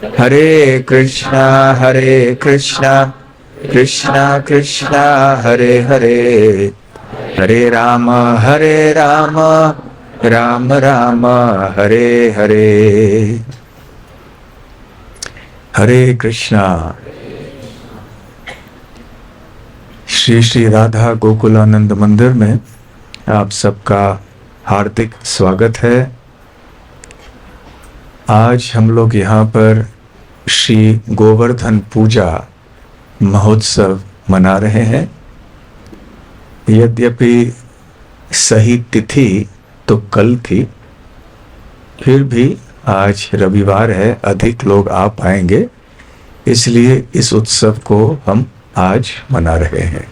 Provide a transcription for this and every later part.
हरे कृष्णा कृष्णा कृष्णा हरे हरे, हरे राम राम राम हरे हरे। हरे कृष्णा। श्री श्री राधा गोकुलानंद मंदिर में आप सबका हार्दिक स्वागत है। आज हम लोग यहाँ पर श्री गोवर्धन पूजा महोत्सव मना रहे हैं। यद्यपि सही तिथि तो कल थी, फिर भी आज रविवार है, अधिक लोग आ पाएंगे, इसलिए इस उत्सव को हम आज मना रहे हैं।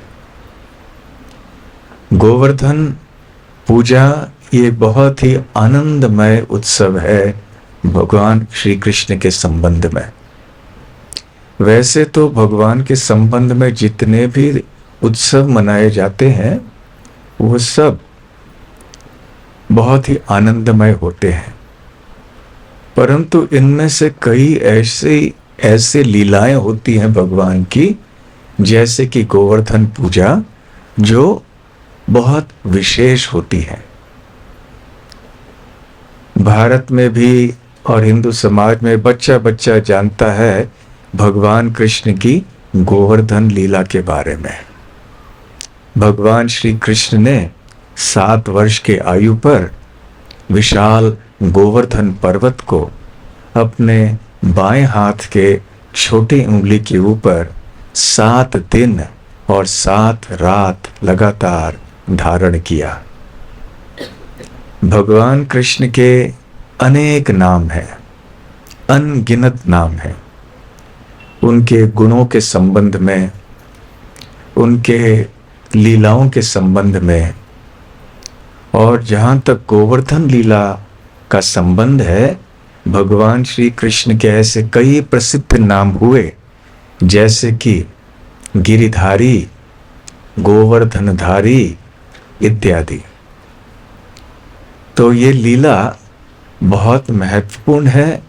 गोवर्धन पूजा ये बहुत ही आनंदमय उत्सव है भगवान श्री कृष्ण के संबंध में। वैसे तो भगवान के संबंध में जितने भी उत्सव मनाए जाते हैं वो सब बहुत ही आनंदमय होते हैं, परंतु इनमें से कई ऐसे लीलाएं होती हैं भगवान की, जैसे कि गोवर्धन पूजा, जो बहुत विशेष होती है। भारत में भी और हिंदू समाज में बच्चा बच्चा जानता है भगवान कृष्ण की गोवर्धन लीला के बारे में। भगवान श्री कृष्ण ने 7 वर्ष के आयु पर विशाल गोवर्धन पर्वत को अपने बाएं हाथ के छोटी उंगली के ऊपर 7 दिन और 7 रात लगातार धारण किया। भगवान कृष्ण के अनेक नाम हैं, अनगिनत नाम हैं। उनके गुणों के संबंध में, उनके लीलाओं के संबंध में, और जहाँ तक गोवर्धन लीला का संबंध है, भगवान श्री कृष्ण के ऐसे कई प्रसिद्ध नाम हुए, जैसे कि गिरिधारी, गोवर्धनधारी इत्यादि। तो ये लीला बहुत महत्वपूर्ण है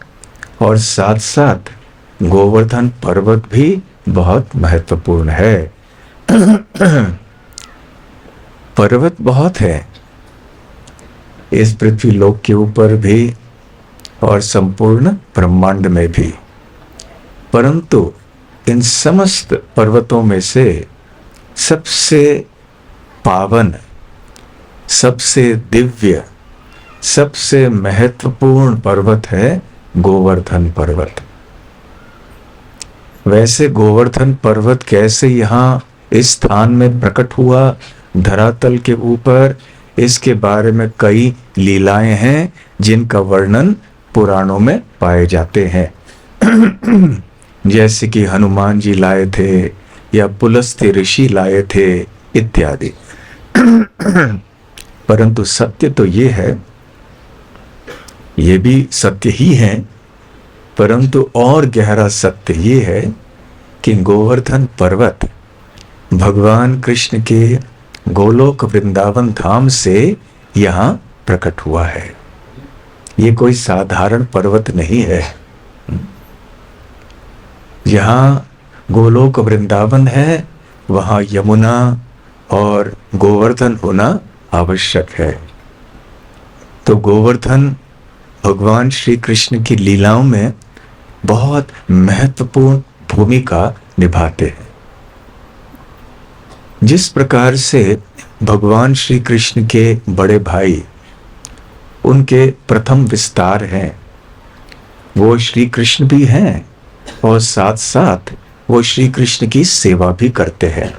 और साथ साथ गोवर्धन पर्वत भी बहुत महत्वपूर्ण है। पर्वत बहुत है इस पृथ्वी लोक के ऊपर भी और संपूर्ण ब्रह्मांड में भी, परंतु इन समस्त पर्वतों में से सबसे पावन, सबसे दिव्य, सबसे महत्वपूर्ण पर्वत है गोवर्धन पर्वत। वैसे गोवर्धन पर्वत कैसे यहाँ इस स्थान में प्रकट हुआ धरातल के ऊपर, इसके बारे में कई लीलाएं हैं जिनका वर्णन पुराणों में पाए जाते हैं। जैसे कि हनुमान जी लाए थे या पुलस्त्य ऋषि लाए थे इत्यादि। परंतु सत्य तो ये है, ये भी सत्य ही है, परंतु और गहरा सत्य ये है कि गोवर्धन पर्वत भगवान कृष्ण के गोलोक वृंदावन धाम से यहाँ प्रकट हुआ है। ये कोई साधारण पर्वत नहीं है। जहाँ गोलोक वृंदावन है वहाँ यमुना और गोवर्धन होना आवश्यक है। तो गोवर्धन भगवान श्री कृष्ण की लीलाओं में बहुत महत्वपूर्ण भूमिका निभाते हैं। जिस प्रकार से भगवान श्री कृष्ण के बड़े भाई, उनके प्रथम विस्तार हैं, वो श्री कृष्ण भी हैं और साथ साथ वो श्री कृष्ण की सेवा भी करते हैं।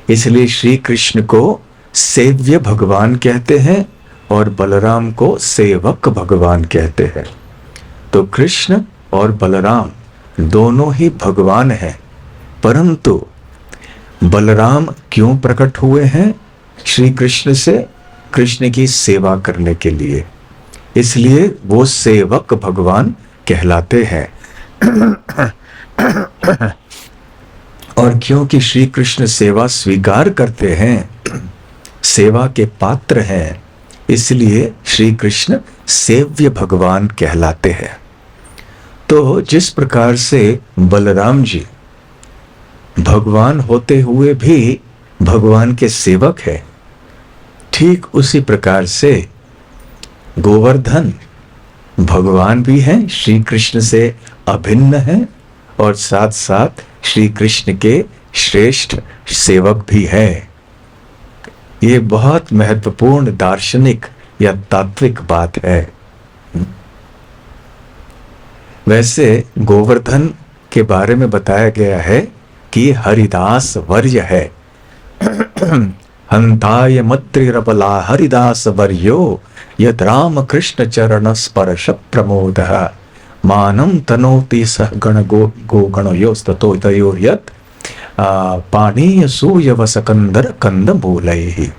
इसलिए श्री कृष्ण को सेव्य भगवान कहते हैं और बलराम को सेवक भगवान कहते हैं। तो कृष्ण और बलराम दोनों ही भगवान हैं, परंतु बलराम क्यों प्रकट हुए हैं श्री कृष्ण से? कृष्ण की सेवा करने के लिए, इसलिए वो सेवक भगवान कहलाते हैं। और क्योंकि श्री कृष्ण सेवा स्वीकार करते हैं, सेवा के पात्र हैं, इसलिए श्री कृष्ण सेव्य भगवान कहलाते हैं। तो जिस प्रकार से बलराम जी भगवान होते हुए भी भगवान के सेवक है, ठीक उसी प्रकार से गोवर्धन भगवान भी हैं, श्री कृष्ण से अभिन्न हैं और साथ साथ श्री कृष्ण के श्रेष्ठ सेवक भी हैं। ये बहुत महत्वपूर्ण दार्शनिक या तात्विक बात है। वैसे गोवर्धन के बारे में बताया गया है कि हरिदास वर्य है। हंताय मत्रिरबला हरिदास वर्यो यद राम कृष्ण चरण स्पर्श प्रमोद मानम तनोति सह गण गो गणयोस्ततो तयोर्यत् पानीय सूयवस कंदर कंद मूलैहि।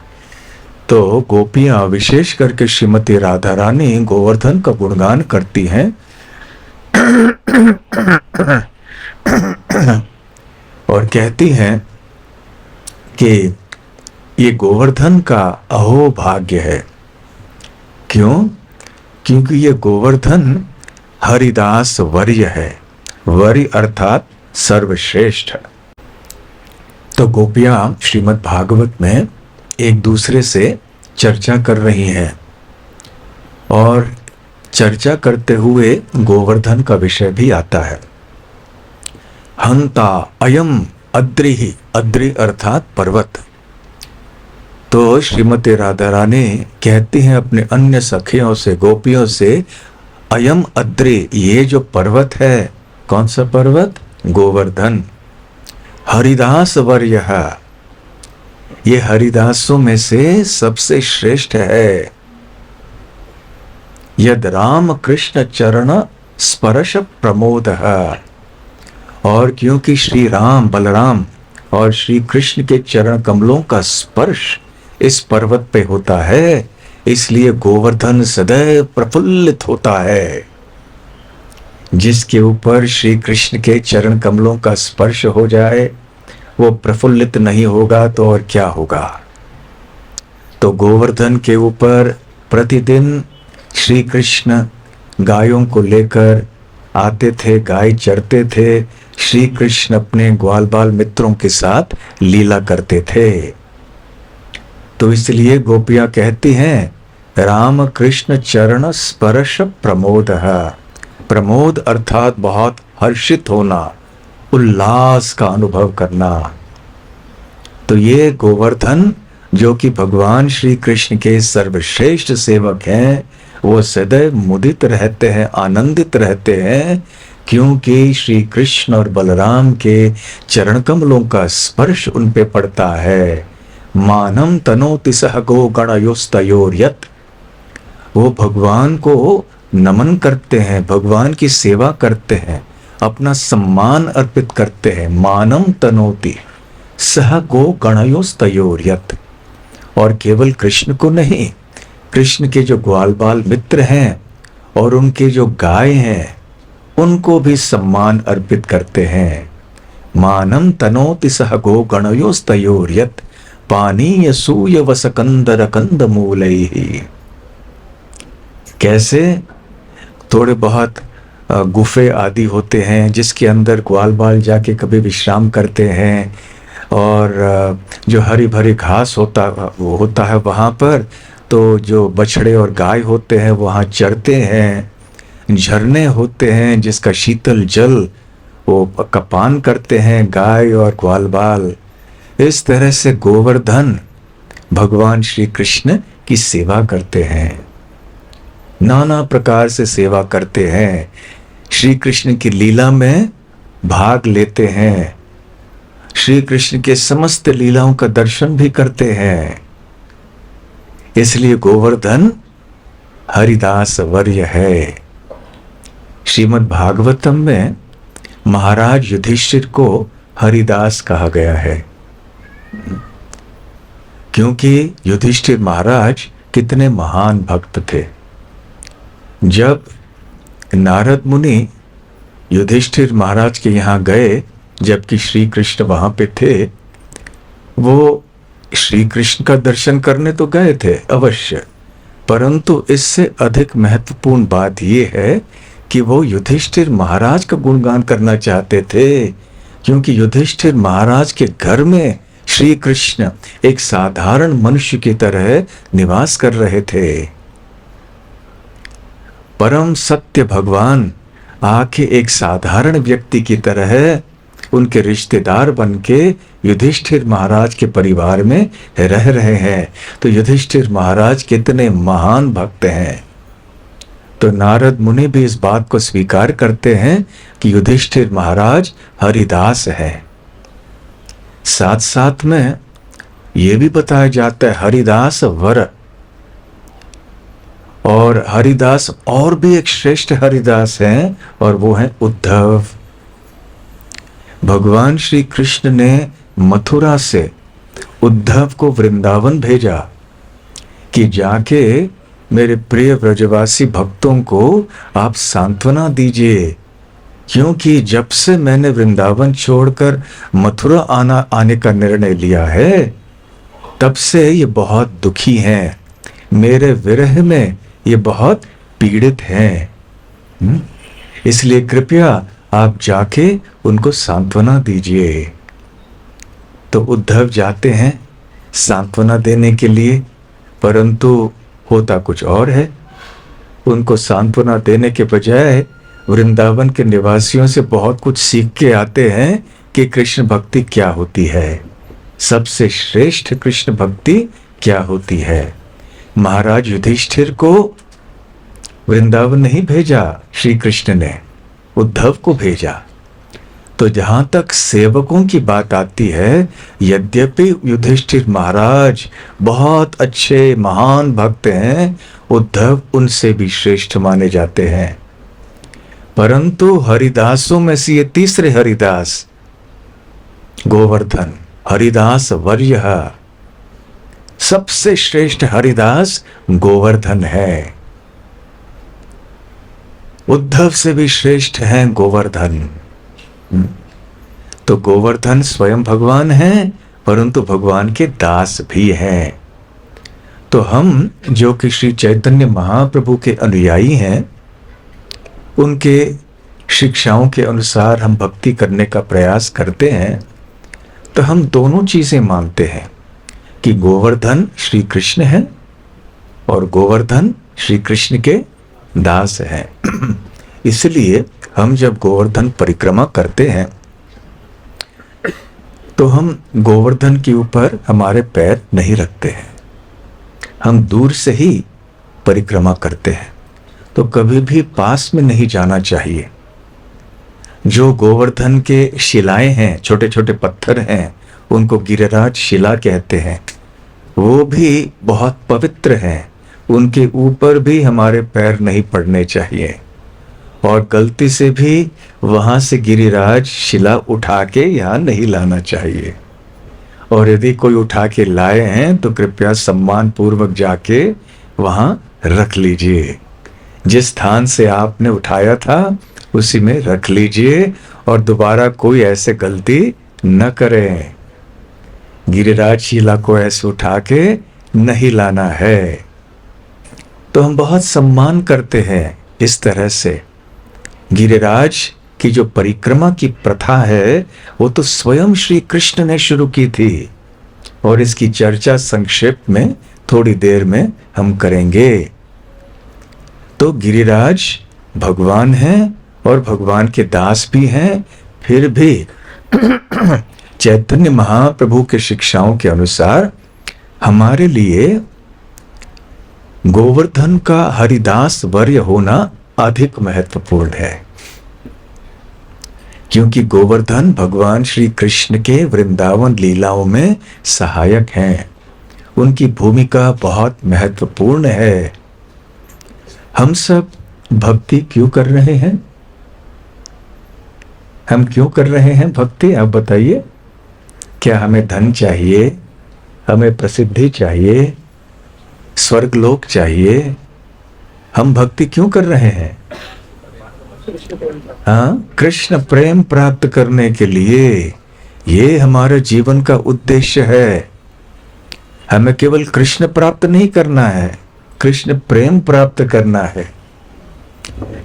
तो गोपियां विशेष करके श्रीमती राधा रानी गोवर्धन का गुणगान करती हैं और कहती हैं कि ये गोवर्धन का अहो भाग्य है। क्यों? क्योंकि ये गोवर्धन हरिदास वर्य है। वर्य अर्थात सर्वश्रेष्ठ। तो गोपियां श्रीमद् भागवत में एक दूसरे से चर्चा कर रही हैं और चर्चा करते हुए गोवर्धन का विषय भी आता है। हंता अयम अद्रिहि, अद्रि अर्थात पर्वत। तो श्रीमती राधा रानी कहती हैं अपने अन्य सखियों से, गोपियों से, अयम अद्रि, ये जो पर्वत है, कौन सा पर्वत? गोवर्धन। हरिदास वर्य, ये हरिदासों में से सबसे श्रेष्ठ है। यद राम कृष्ण चरण स्पर्श प्रमोद, और क्योंकि श्री राम बलराम और श्री कृष्ण के चरण कमलों का स्पर्श इस पर्वत पे होता है, इसलिए गोवर्धन सदैव प्रफुल्लित होता है। जिसके ऊपर श्री कृष्ण के चरण कमलों का स्पर्श हो जाए वो प्रफुल्लित नहीं होगा तो और क्या होगा। तो गोवर्धन के ऊपर प्रतिदिन श्री कृष्ण गायों को लेकर आते थे, गाय चरते थे। श्री कृष्ण अपने ग्वाल बाल मित्रों के साथ लीला करते थे। तो इसलिए गोपियां कहती हैं राम कृष्ण चरण स्पर्श प्रमोद। प्रमोद अर्थात बहुत हर्षित होना, उल्लास का अनुभव करना। तो ये गोवर्धन जो कि भगवान श्री कृष्ण के सर्वश्रेष्ठ सेवक हैं, वो सदैव मुदित रहते हैं, आनंदित रहते हैं, क्योंकि श्री कृष्ण और बलराम के चरण कमलों का स्पर्श उन पे पड़ता है। मानम तनोति सह गो गणयोस्तयोर्यत्, वो भगवान को नमन करते हैं, भगवान की सेवा करते हैं, अपना सम्मान अर्पित करते हैं। मानम तनोति सह गो गणयोस्तयोर्यत्, और केवल कृष्ण को नहीं, कृष्ण के जो ग्वाल बाल मित्र हैं और उनके जो गाय हैं उनको भी सम्मान अर्पित करते हैं। मानम तनोति सह गो गणयोस्तयोर्यत् पानीय सूयवस कंदर कंद मूलैहि। कैसे? थोड़े बहुत गुफे आदि होते हैं जिसके अंदर ग्वाल बाल जाके कभी विश्राम करते हैं, और जो हरी भरी घास होता है वहाँ पर, तो जो बछड़े और गाय होते हैं वहाँ चरते हैं। झरने होते हैं जिसका शीतल जल वो का पान करते हैं गाय और ग्वाल बाल। इस तरह से गोवर्धन भगवान श्री कृष्ण की सेवा करते हैं, नाना प्रकार से सेवा करते हैं, श्री कृष्ण की लीला में भाग लेते हैं, श्री कृष्ण के समस्त लीलाओं का दर्शन भी करते हैं। इसलिए गोवर्धन हरिदास वर्य है। श्रीमद् भागवतम में महाराज युधिष्ठिर को हरिदास कहा गया है, क्योंकि युधिष्ठिर महाराज कितने महान भक्त थे। जब नारद मुनि युधिष्ठिर महाराज के यहाँ गए, जबकि श्री कृष्ण वहां पे थे, वो श्री कृष्ण का दर्शन करने तो गए थे अवश्य, परंतु इससे अधिक महत्वपूर्ण बात यह है कि वो युधिष्ठिर महाराज का गुणगान करना चाहते थे, क्योंकि युधिष्ठिर महाराज के घर में श्री कृष्ण एक साधारण मनुष्य की तरह निवास कर रहे थे। परम सत्य भगवान आके एक साधारण व्यक्ति की तरह उनके रिश्तेदार बनके युधिष्ठिर महाराज के परिवार में रह रहे हैं। तो युधिष्ठिर महाराज कितने महान भक्त हैं। तो नारद मुनि भी इस बात को स्वीकार करते हैं कि युधिष्ठिर महाराज हरिदास है। साथ साथ में ये भी बताया जाता है हरिदास वर, और हरिदास और भी एक श्रेष्ठ हरिदास हैं, और वो हैं उद्धव। भगवान श्री कृष्ण ने मथुरा से उद्धव को वृंदावन भेजा कि जाके मेरे प्रिय ब्रजवासी भक्तों को आप सांत्वना दीजिए, क्योंकि जब से मैंने वृंदावन छोड़कर मथुरा आने का निर्णय लिया है, तब से ये बहुत दुखी हैं, मेरे विरह में ये बहुत पीड़ित हैं। इसलिए कृपया आप जाके उनको सांत्वना दीजिए। तो उद्धव जाते हैं सांत्वना देने के लिए, परंतु होता कुछ और है। उनको सांत्वना देने के बजाय वृंदावन के निवासियों से बहुत कुछ सीख के आते हैं कि कृष्ण भक्ति क्या होती है, सबसे श्रेष्ठ कृष्ण भक्ति क्या होती है। महाराज युधिष्ठिर को वृंदावन नहीं भेजा श्री कृष्ण ने, उद्धव को भेजा। तो जहां तक सेवकों की बात आती है, यद्यपि युधिष्ठिर महाराज बहुत अच्छे महान भक्त हैं, उद्धव उनसे भी श्रेष्ठ माने जाते हैं, परंतु हरिदासों में से ये तीसरे हरिदास गोवर्धन हरिदास वर्य, सबसे श्रेष्ठ हरिदास गोवर्धन है। उद्धव से भी श्रेष्ठ हैं गोवर्धन। तो गोवर्धन स्वयं भगवान हैं, परंतु भगवान के दास भी हैं। तो हम जो कि श्री चैतन्य महाप्रभु के अनुयायी हैं, उनके शिक्षाओं के अनुसार हम भक्ति करने का प्रयास करते हैं, तो हम दोनों चीजें मानते हैं कि गोवर्धन श्री कृष्ण है और गोवर्धन श्री कृष्ण के दास हैं। इसलिए हम जब गोवर्धन परिक्रमा करते हैं तो हम गोवर्धन के ऊपर हमारे पैर नहीं रखते हैं, हम दूर से ही परिक्रमा करते हैं। तो कभी भी पास में नहीं जाना चाहिए। जो गोवर्धन के शिलाएं हैं, छोटे छोटे पत्थर हैं, उनको गिरिराज शिला कहते हैं, वो भी बहुत पवित्र हैं, उनके ऊपर भी हमारे पैर नहीं पड़ने चाहिए, और गलती से भी वहां से गिरिराज शिला उठा के यहाँ नहीं लाना चाहिए। और यदि कोई उठा के लाए हैं तो कृपया सम्मान पूर्वक जाके वहां रख लीजिए। जिस स्थान से आपने उठाया था उसी में रख लीजिए, और दोबारा कोई ऐसे गलती न करें। गिरिराज शिला को ऐसे उठा के नहीं लाना है। तो हम बहुत सम्मान करते हैं इस तरह से। गिरिराज की जो परिक्रमा की प्रथा है, वो तो स्वयं श्री कृष्ण ने शुरू की थी, और इसकी चर्चा संक्षेप में थोड़ी देर में हम करेंगे। तो गिरिराज भगवान हैं और भगवान के दास भी हैं, फिर भी चैतन्य महाप्रभु के शिक्षाओं के अनुसार हमारे लिए गोवर्धन का हरिदास वर्य होना अधिक महत्वपूर्ण है, क्योंकि गोवर्धन भगवान श्री कृष्ण के वृंदावन लीलाओं में सहायक हैं। उनकी भूमिका बहुत महत्वपूर्ण है। हम सब भक्ति क्यों कर रहे हैं? हम क्यों कर रहे हैं भक्ति, आप बताइए। क्या हमें धन चाहिए, हमें प्रसिद्धि चाहिए, स्वर्गलोक चाहिए? हम भक्ति क्यों कर रहे हैं? हाँ, कृष्ण प्रेम प्राप्त करने के लिए। ये हमारे जीवन का उद्देश्य है। हमें केवल कृष्ण प्राप्त नहीं करना है, कृष्ण प्रेम प्राप्त करना है।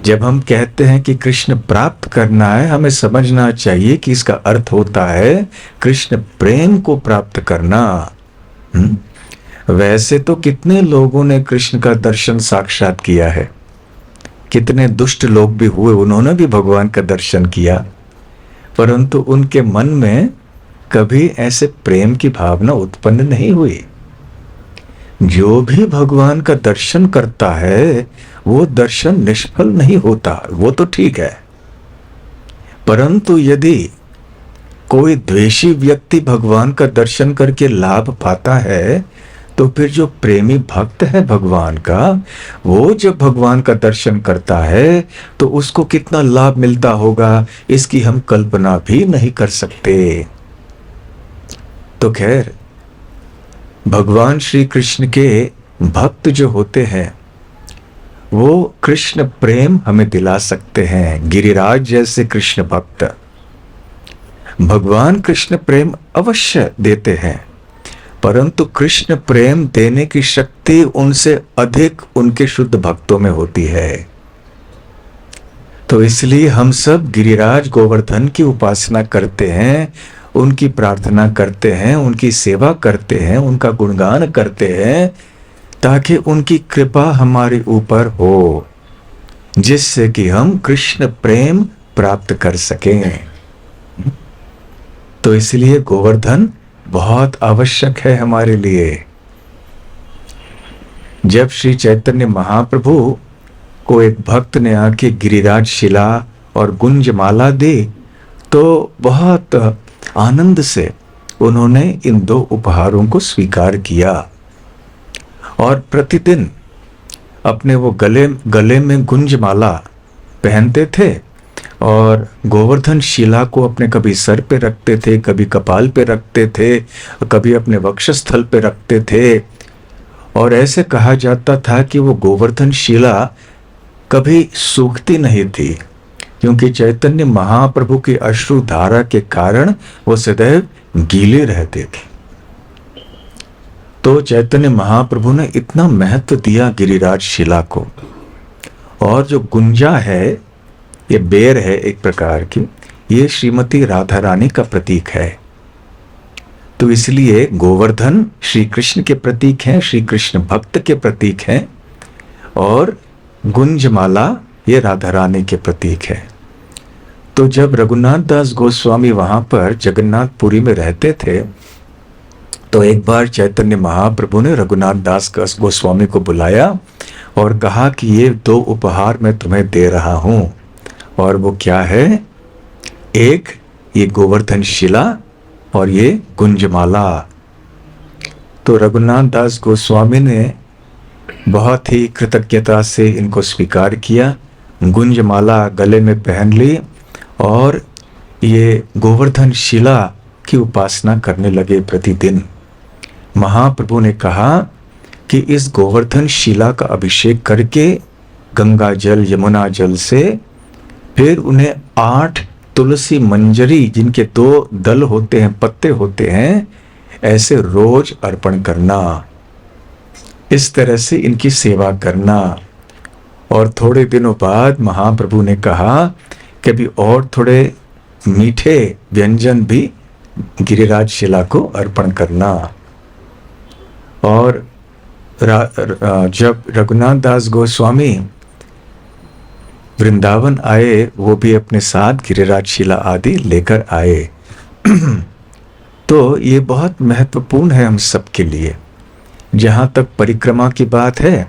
जब हम कहते हैं कि कृष्ण प्राप्त करना है, हमें समझना चाहिए कि इसका अर्थ होता है कृष्ण प्रेम को प्राप्त करना। वैसे तो कितने लोगों ने कृष्ण का दर्शन साक्षात किया है, कितने दुष्ट लोग भी हुए, उन्होंने भी भगवान का दर्शन किया, परंतु उनके मन में कभी ऐसे प्रेम की भावना उत्पन्न नहीं हुई। जो भी भगवान का दर्शन करता है वो दर्शन निष्फल नहीं होता, वो तो ठीक है। परंतु यदि कोई द्वेषी व्यक्ति भगवान का दर्शन करके लाभ पाता है, तो फिर जो प्रेमी भक्त है भगवान का, वो जब भगवान का दर्शन करता है तो उसको कितना लाभ मिलता होगा, इसकी हम कल्पना भी नहीं कर सकते। तो खैर, भगवान श्री कृष्ण के भक्त जो होते हैं वो कृष्ण प्रेम हमें दिला सकते हैं। गिरिराज जैसे कृष्ण भक्त भगवान कृष्ण प्रेम अवश्य देते हैं, परंतु कृष्ण प्रेम देने की शक्ति उनसे अधिक उनके शुद्ध भक्तों में होती है। तो इसलिए हम सब गिरिराज गोवर्धन की उपासना करते हैं, उनकी प्रार्थना करते हैं, उनकी सेवा करते हैं, उनका गुणगान करते हैं, ताकि उनकी कृपा हमारे ऊपर हो, जिससे कि हम कृष्ण प्रेम प्राप्त कर सकें। तो इसलिए गोवर्धन बहुत आवश्यक है हमारे लिए। जब श्री चैतन्य महाप्रभु को एक भक्त ने आके गिरिराज शिला और गुंजमाला दी, तो बहुत आनंद से उन्होंने इन दो उपहारों को स्वीकार किया और प्रतिदिन अपने वो गले में गुंजमाला पहनते थे और गोवर्धन शिला को अपने कभी सर पे रखते थे, कभी कपाल पे रखते थे, कभी अपने वक्षस्थल पे रखते थे। और ऐसे कहा जाता था कि वो गोवर्धन शिला कभी सूखती नहीं थी, क्योंकि चैतन्य महाप्रभु की अश्रु धारा के कारण वो सदैव गीले रहते थे। तो चैतन्य महाप्रभु ने इतना महत्व दिया गिरिराज शिला को। और जो गुंजा है, ये बेर है एक प्रकार की, ये श्रीमती राधा रानी का प्रतीक है। तो इसलिए गोवर्धन श्री कृष्ण के प्रतीक हैं, श्री कृष्ण भक्त के प्रतीक हैं, और गुंजमाला ये राधा रानी के प्रतीक है। तो जब रघुनाथ दास गोस्वामी वहां पर जगन्नाथपुरी में रहते थे, तो एक बार चैतन्य महाप्रभु ने रघुनाथ दास गोस्वामी को बुलाया और कहा कि ये दो उपहार मैं तुम्हें दे रहा हूं। और वो क्या है? एक ये गोवर्धन शिला और ये गुंजमाला। तो रघुनाथ दास गोस्वामी ने बहुत ही कृतज्ञता से इनको स्वीकार किया, गुंजमाला गले में पहन ली और ये गोवर्धन शिला की उपासना करने लगे प्रतिदिन। महाप्रभु ने कहा कि इस गोवर्धन शिला का अभिषेक करके गंगा जल यमुना जल से फिर उन्हें 8 तुलसी मंजरी, जिनके 2 दल होते हैं, पत्ते होते हैं, ऐसे रोज अर्पण करना, इस तरह से इनकी सेवा करना। और थोड़े दिनों बाद महाप्रभु ने कहा कि अभी और थोड़े मीठे व्यंजन भी गिरिराज शिला को अर्पण करना। और जब रघुनाथ दास गोस्वामी वृंदावन आए, वो भी अपने साथ गिरिराज शिला आदि लेकर आए। तो ये बहुत महत्वपूर्ण है हम सबके लिए। जहाँ तक परिक्रमा की बात है,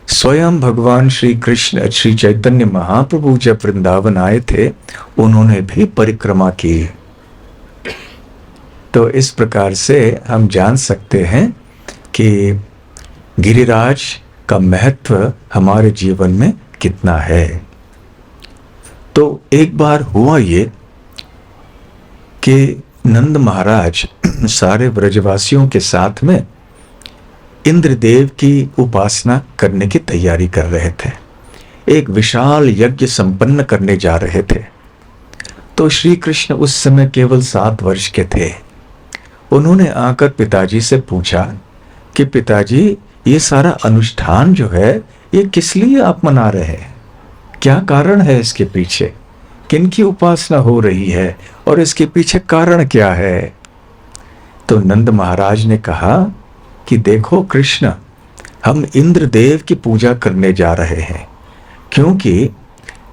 स्वयं भगवान श्री कृष्ण श्री चैतन्य महाप्रभु जब वृंदावन आए थे, उन्होंने भी परिक्रमा की। तो इस प्रकार से हम जान सकते हैं कि गिरिराज का महत्व हमारे जीवन में कितना है। तो एक बार हुआ ये कि नंद महाराज सारे ब्रजवासियों के साथ में इंद्रदेव की उपासना करने की तैयारी कर रहे थे, एक विशाल यज्ञ संपन्न करने जा रहे थे। तो श्री कृष्ण उस समय केवल 7 वर्ष के थे। उन्होंने आकर पिताजी से पूछा कि पिताजी, ये सारा अनुष्ठान जो है, ये किस लिए आप मना रहे हैं? क्या कारण है इसके पीछे, किनकी उपासना हो रही है और इसके पीछे कारण क्या है? तो नंद महाराज ने कहा कि देखो कृष्ण, हम इंद्रदेव की पूजा करने जा रहे हैं, क्योंकि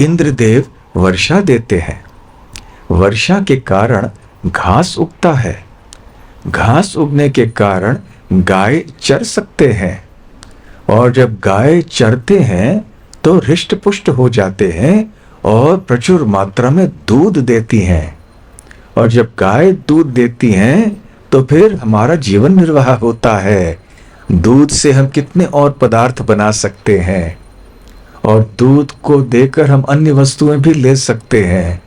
इंद्रदेव वर्षा देते हैं। वर्षा के कारण घास उगता है, घास उगने के कारण गाय चर सकते हैं, और जब गाय चरते हैं तो हृष्ट पुष्ट हो जाते हैं और प्रचुर मात्रा में दूध देती हैं, और जब गाय दूध देती हैं तो फिर हमारा जीवन निर्वाह होता है। दूध से हम कितने और पदार्थ बना सकते हैं, और दूध को देकर हम अन्य वस्तुएं भी ले सकते हैं।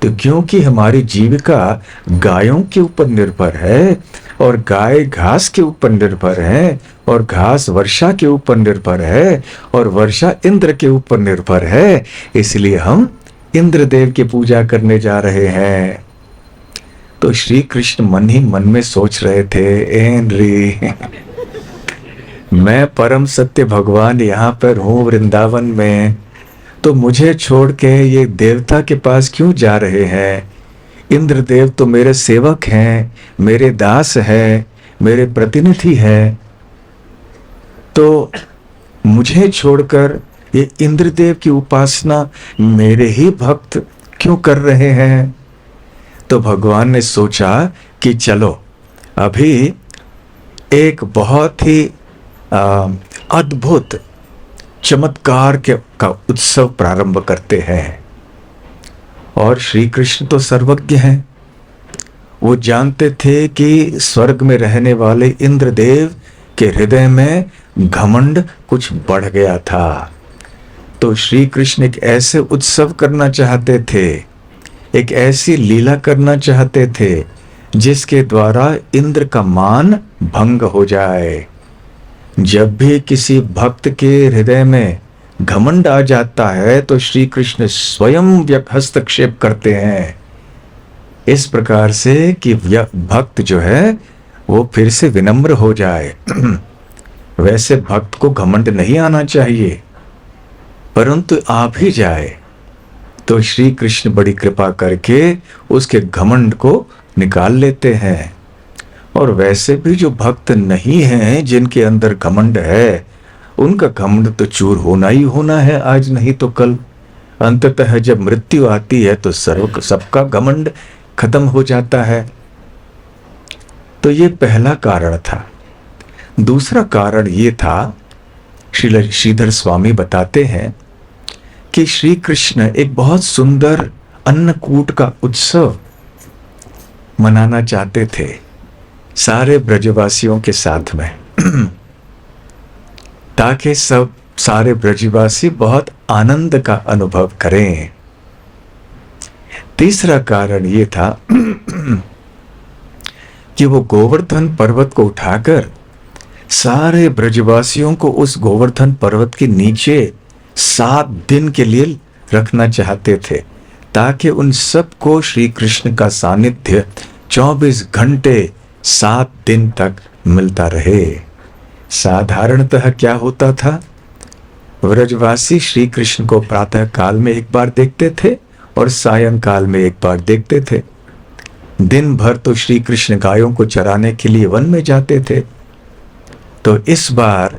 तो क्योंकि हमारी जीविका गायों के ऊपर निर्भर है, और गाय घास के ऊपर निर्भर है, और घास वर्षा के ऊपर निर्भर है, और वर्षा इंद्र के ऊपर निर्भर है, इसलिए हम इंद्रदेव की पूजा करने जा रहे हैं। तो श्री कृष्ण मन ही मन में सोच रहे थे, एनरी मैं परम सत्य भगवान यहाँ पर हूँ वृंदावन में, तो मुझे छोड़ के ये देवता के पास क्यों जा रहे हैं? इंद्रदेव तो मेरे सेवक हैं, मेरे दास हैं, मेरे प्रतिनिधि हैं, तो मुझे छोड़कर ये इंद्रदेव की उपासना मेरे ही भक्त क्यों कर रहे हैं? तो भगवान ने सोचा कि चलो अभी एक बहुत ही अद्भुत चमत्कार का उत्सव प्रारंभ करते हैं। और श्री कृष्ण तो सर्वज्ञ हैं, वो जानते थे कि स्वर्ग में रहने वाले इंद्रदेव के हृदय में घमंड कुछ बढ़ गया था। तो श्री कृष्ण एक ऐसे उत्सव करना चाहते थे, एक ऐसी लीला करना चाहते थे जिसके द्वारा इंद्र का मान भंग हो जाए। जब भी किसी भक्त के हृदय में घमंड आ जाता है तो श्री कृष्ण स्वयं हस्तक्षेप करते हैं, इस प्रकार से कि भक्त जो है वो फिर से विनम्र हो जाए। वैसे भक्त को घमंड नहीं आना चाहिए, परंतु आ भी जाए तो श्री कृष्ण बड़ी कृपा करके उसके घमंड को निकाल लेते हैं। और वैसे भी जो भक्त नहीं हैं, जिनके अंदर घमंड है, उनका घमंड तो चूर होना ही होना है, आज नहीं तो कल। अंततः जब मृत्यु आती है तो सबका घमंड खत्म हो जाता है। तो ये पहला कारण था। दूसरा कारण ये था, श्रीधर स्वामी बताते हैं कि श्री कृष्ण एक बहुत सुंदर अन्नकूट का उत्सव मनाना चाहते थे सारे ब्रजवासियों के साथ में, ताकि सारे ब्रजवासी बहुत आनंद का अनुभव करें। तीसरा कारण ये था कि वो गोवर्धन पर्वत को उठाकर सारे ब्रजवासियों को उस गोवर्धन पर्वत के नीचे 7 दिन के लिए रखना चाहते थे, ताकि उन सबको श्री कृष्ण का सानिध्य 24 घंटे 7 दिन तक मिलता रहे। साधारणतः क्या होता था, व्रजवासी श्री कृष्ण को प्रातः काल में एक बार देखते थे और सायंकाल में एक बार देखते थे। दिन भर तो श्री कृष्ण गायों को चराने के लिए वन में जाते थे। तो इस बार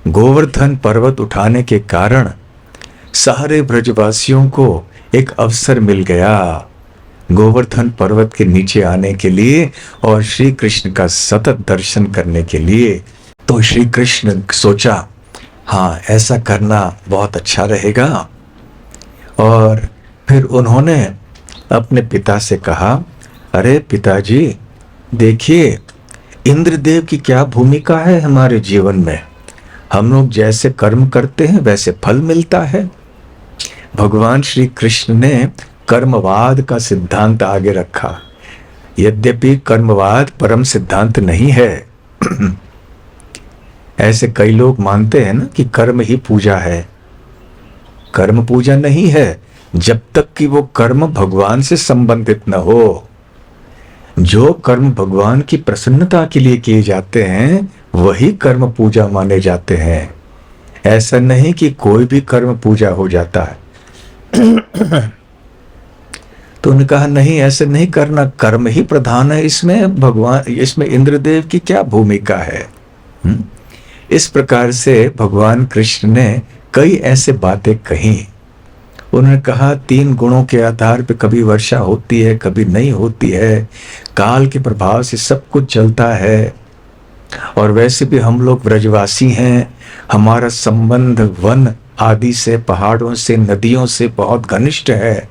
गोवर्धन पर्वत उठाने के कारण सारे ब्रजवासियों को एक अवसर मिल गया गोवर्धन पर्वत के नीचे आने के लिए और श्री कृष्ण का सतत दर्शन करने के लिए। तो श्री कृष्ण सोचा, हाँ ऐसा करना बहुत अच्छा रहेगा। और फिर उन्होंने अपने पिता से कहा, अरे पिताजी देखिए, इंद्रदेव की क्या भूमिका है हमारे जीवन में। हम लोग जैसे कर्म करते हैं वैसे फल मिलता है। भगवान श्री कृष्ण ने कर्मवाद का सिद्धांत आगे रखा, यद्यपि कर्मवाद परम सिद्धांत नहीं है। ऐसे कई लोग मानते हैं ना कि कर्म ही पूजा है। कर्म पूजा नहीं है जब तक कि वो कर्म भगवान से संबंधित न हो। जो कर्म भगवान की प्रसन्नता के लिए किए जाते हैं वही कर्म पूजा माने जाते हैं। ऐसा नहीं कि कोई भी कर्म पूजा हो जाता है। तो उन्होंने कहा नहीं, ऐसे नहीं करना, कर्म ही प्रधान है इसमें, भगवान इसमें इंद्रदेव की क्या भूमिका है। इस प्रकार से भगवान कृष्ण ने कई ऐसे बातें कही। उन्होंने कहा 3 गुणों के आधार पर कभी वर्षा होती है, कभी नहीं होती है, काल के प्रभाव से सब कुछ चलता है। और वैसे भी हम लोग ब्रजवासी हैं, हमारा संबंध वन आदि से, पहाड़ों से, नदियों से बहुत घनिष्ठ है,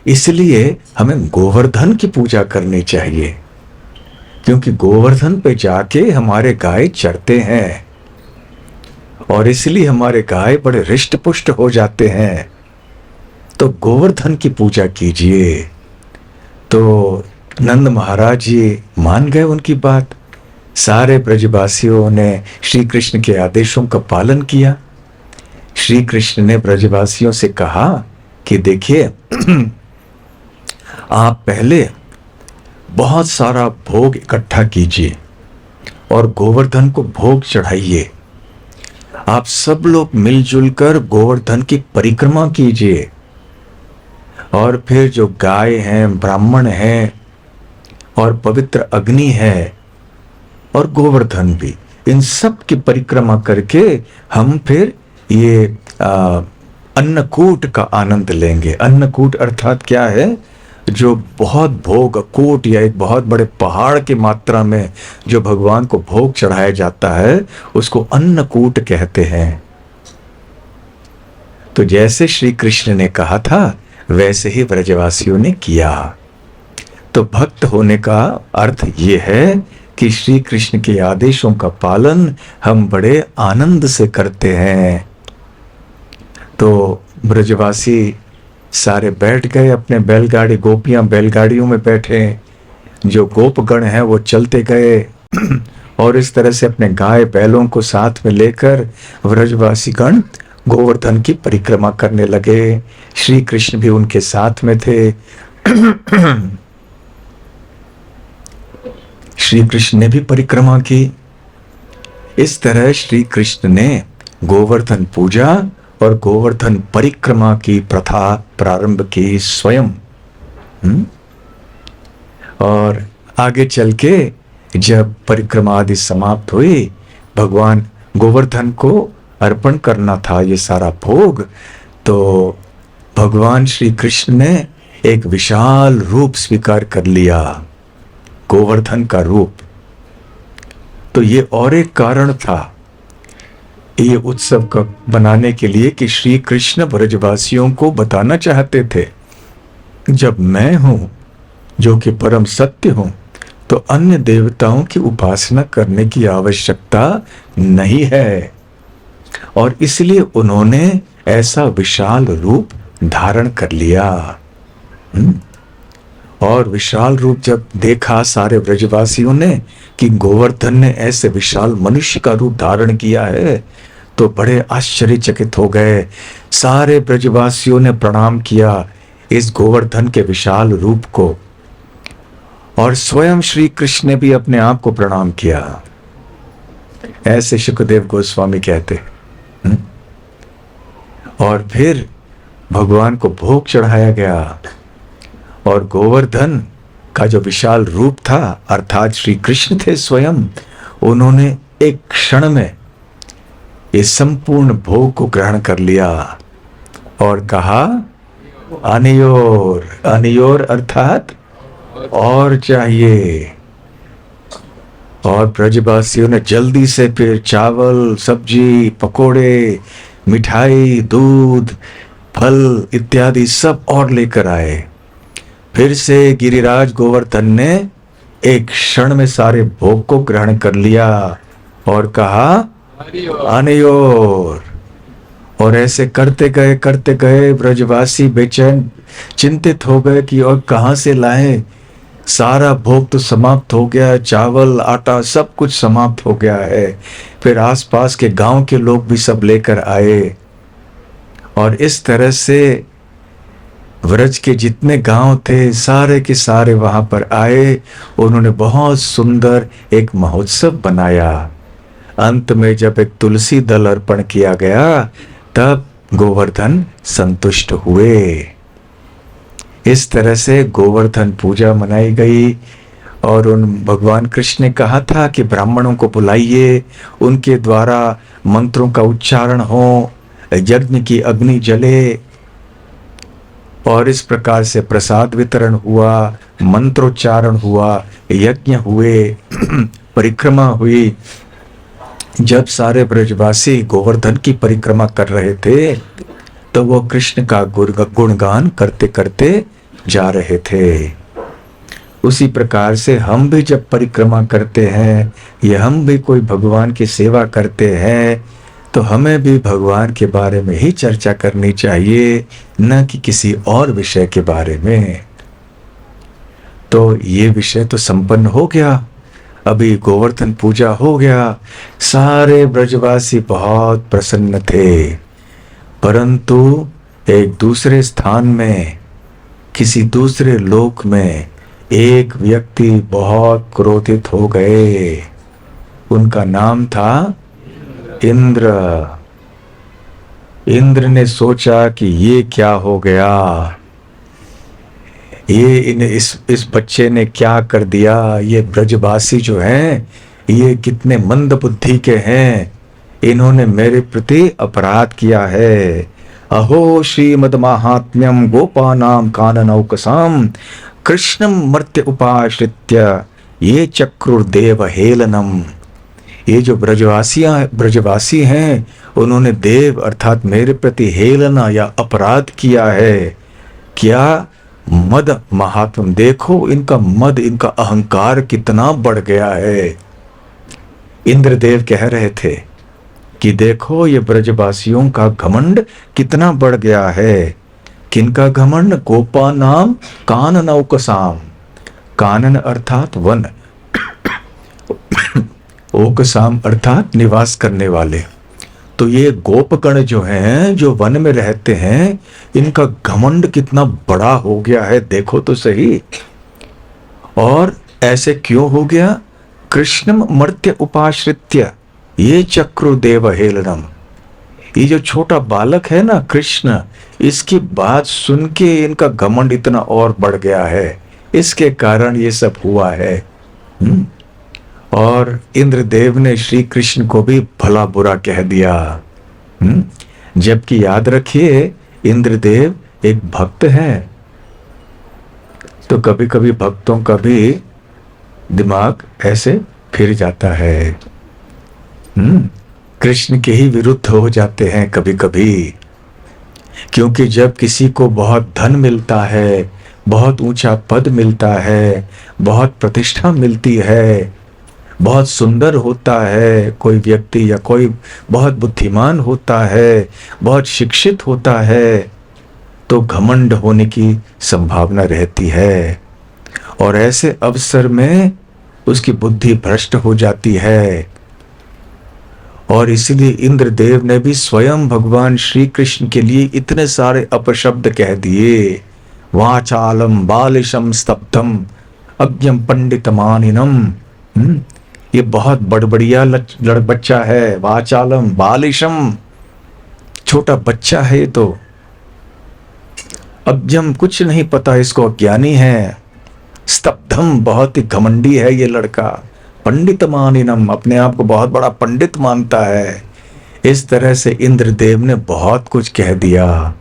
इसलिए हमें गोवर्धन की पूजा करनी चाहिए, क्योंकि गोवर्धन पे जाके हमारे गाय चरते हैं और इसलिए हमारे गाय बड़े हृष्ट पुष्ट हो जाते हैं। तो गोवर्धन की पूजा कीजिए। तो नंद महाराज जी मान गए उनकी बात। सारे ब्रजवासियों ने श्री कृष्ण के आदेशों का पालन किया। श्री कृष्ण ने ब्रजवासियों से कहा कि देखिए, आप पहले बहुत सारा भोग इकट्ठा कीजिए और गोवर्धन को भोग चढ़ाइए। आप सब लोग मिलजुल कर गोवर्धन की परिक्रमा कीजिए और फिर जो गाय हैं, ब्राह्मण हैं और पवित्र अग्नि है और गोवर्धन भी, इन सब की परिक्रमा करके हम फिर ये अन्नकूट का आनंद लेंगे। अन्नकूट अर्थात क्या है? जो बहुत भोग, कूट या एक बहुत बड़े पहाड़ की मात्रा में जो भगवान को भोग चढ़ाया जाता है, उसको अन्नकूट कहते हैं। तो जैसे श्री कृष्ण ने कहा था वैसे ही ब्रजवासियों ने किया। तो भक्त होने का अर्थ ये है कि श्री कृष्ण के आदेशों का पालन हम बड़े आनंद से करते हैं। तो ब्रजवासी सारे बैठ गए अपने बैलगाड़ी, गोपियां बैलगाड़ियों में बैठे, जो गोपगण हैं वो चलते गए और इस तरह से अपने गाय बैलों को साथ में लेकर ब्रजवासी गण गोवर्धन की परिक्रमा करने लगे। श्री कृष्ण भी उनके साथ में थे। श्री कृष्ण ने भी परिक्रमा की। इस तरह श्री कृष्ण ने गोवर्धन पूजा और गोवर्धन परिक्रमा की प्रथा प्रारंभ की स्वयं। और आगे चल के जब परिक्रमा आदि समाप्त हुई, भगवान गोवर्धन को अर्पण करना था ये सारा भोग, तो भगवान श्री कृष्ण ने एक विशाल रूप स्वीकार कर लिया, गोवर्धन का रूप। तो ये और एक कारण था ये उत्सव का बनाने के लिए कि श्री कृष्ण ब्रजवासियों को बताना चाहते थे, जब मैं हूं जो कि परम सत्य हूं, तो अन्य देवताओं की उपासना करने की आवश्यकता नहीं है। और इसलिए उन्होंने ऐसा विशाल रूप धारण कर लिया। और विशाल रूप जब देखा सारे ब्रजवासियों ने कि गोवर्धन ने ऐसे विशाल मनुष्य का रूप धारण किया है, तो बड़े आश्चर्यचकित हो गए। सारे ब्रजवासियों ने प्रणाम किया इस गोवर्धन के विशाल रूप को, और स्वयं श्री कृष्ण ने भी अपने आप को प्रणाम किया। ऐसे शुकदेव गोस्वामी कहते हैं। और फिर भगवान को भोग चढ़ाया गया और गोवर्धन का जो विशाल रूप था, अर्थात श्री कृष्ण थे स्वयं, उन्होंने एक क्षण में इस संपूर्ण भोग को ग्रहण कर लिया और कहा अनियोर। अनियोर अर्थात और चाहिए। और ब्रजवासियों ने जल्दी से फिर चावल, सब्जी, पकोड़े, मिठाई, दूध, फल इत्यादि सब और लेकर आए। फिर से गिरिराज गोवर्धन ने एक क्षण में सारे भोग को ग्रहण कर लिया और कहा अनयोर। और ऐसे करते गए ब्रजवासी बेचैन चिंतित हो गए कि और कहां से लाएं, सारा भोग तो समाप्त हो गया, चावल, आटा सब कुछ समाप्त हो गया है। फिर आसपास के गांव के लोग भी सब लेकर आए और इस तरह से व्रज के जितने गांव थे सारे के सारे वहां पर आए। उन्होंने बहुत सुंदर एक महोत्सव बनाया। अंत में जब एक तुलसी दल अर्पण किया गया, तब गोवर्धन संतुष्ट हुए। इस तरह से गोवर्धन पूजा मनाई गई। और उन भगवान कृष्ण ने कहा था कि ब्राह्मणों को बुलाइए, उनके द्वारा मंत्रों का उच्चारण हो, यज्ञ की अग्नि जले, और इस प्रकार से प्रसाद वितरण हुआ, मंत्रोच्चारण हुआ, यज्ञ हुए, परिक्रमा हुई। जब सारे ब्रजवासी गोवर्धन की परिक्रमा कर रहे थे तो वो कृष्ण का गुणगान करते करते जा रहे थे। उसी प्रकार से हम भी जब परिक्रमा करते हैं या हम भी कोई भगवान की सेवा करते हैं तो हमें भी भगवान के बारे में ही चर्चा करनी चाहिए, न कि किसी और विषय के बारे में। तो ये विषय तो संपन्न हो गया। अभी गोवर्धन पूजा हो गया, सारे ब्रजवासी बहुत प्रसन्न थे। परंतु एक दूसरे स्थान में, किसी दूसरे लोक में एक व्यक्ति बहुत क्रोधित हो गए। उनका नाम था इंद्र। इंद्र ने सोचा कि ये क्या हो गया, ये इस बच्चे ने क्या कर दिया। ये ब्रजवासी जो हैं ये कितने मंद बुद्धि के हैं, इन्होंने मेरे प्रति अपराध किया है। अहो श्रीमद महात्म्यम गोपानाम काननौकसाम कृष्णम मर्त्य उपाश्रित्य ये चक्रुर्देव हेलनम। ये जो ब्रजवासी हैं उन्होंने देव अर्थात मेरे प्रति हेलना या अपराध किया है। क्या मद महात्म, देखो इनका मद, इनका अहंकार कितना बढ़ गया है। इंद्रदेव कह रहे थे कि देखो ये ब्रजवासियों का घमंड कितना बढ़ गया है। किनका घमंड? गोपा नाम काननौकसाम। कानन अर्थात वन, ओकसाम अर्थात निवास करने वाले। तो ये गोपगण जो हैं, जो वन में रहते हैं, इनका घमंड कितना बड़ा हो गया है, देखो तो सही। और ऐसे क्यों हो गया? कृष्णम मर्त्य उपाश्रित्य ये चक्रुदेव हेलनम। ये जो छोटा बालक है ना कृष्ण, इसकी बात सुन के इनका घमंड इतना और बढ़ गया है, इसके कारण ये सब हुआ है। और इंद्रदेव ने श्री कृष्ण को भी भला बुरा कह दिया। जबकि याद रखिए इंद्रदेव एक भक्त है, तो कभी कभी भक्तों का भी दिमाग ऐसे फिर जाता है, कृष्ण के ही विरुद्ध हो जाते हैं कभी कभी। क्योंकि जब किसी को बहुत धन मिलता है, बहुत ऊंचा पद मिलता है, बहुत प्रतिष्ठा मिलती है, बहुत सुंदर होता है कोई व्यक्ति, या कोई बहुत बुद्धिमान होता है, बहुत शिक्षित होता है, तो घमंड होने की संभावना रहती है। और ऐसे अवसर में उसकी बुद्धि भ्रष्ट हो जाती है। और इसलिए इंद्रदेव ने भी स्वयं भगवान श्री कृष्ण के लिए इतने सारे अपशब्द कह दिए। वाचालम बालिशम स्तब्धम अज्ञम पंडितमानिनम। ये बहुत बड़बड़िया बच्चा है। वाचालम बालिशम, छोटा बच्चा है ये तो। अज्ञम, कुछ नहीं पता इसको, अज्ञानी है। स्तब्धम, बहुत ही घमंडी है ये लड़का। पंडित मानिनम, अपने आप को बहुत बड़ा पंडित मानता है। इस तरह से इंद्रदेव ने बहुत कुछ कह दिया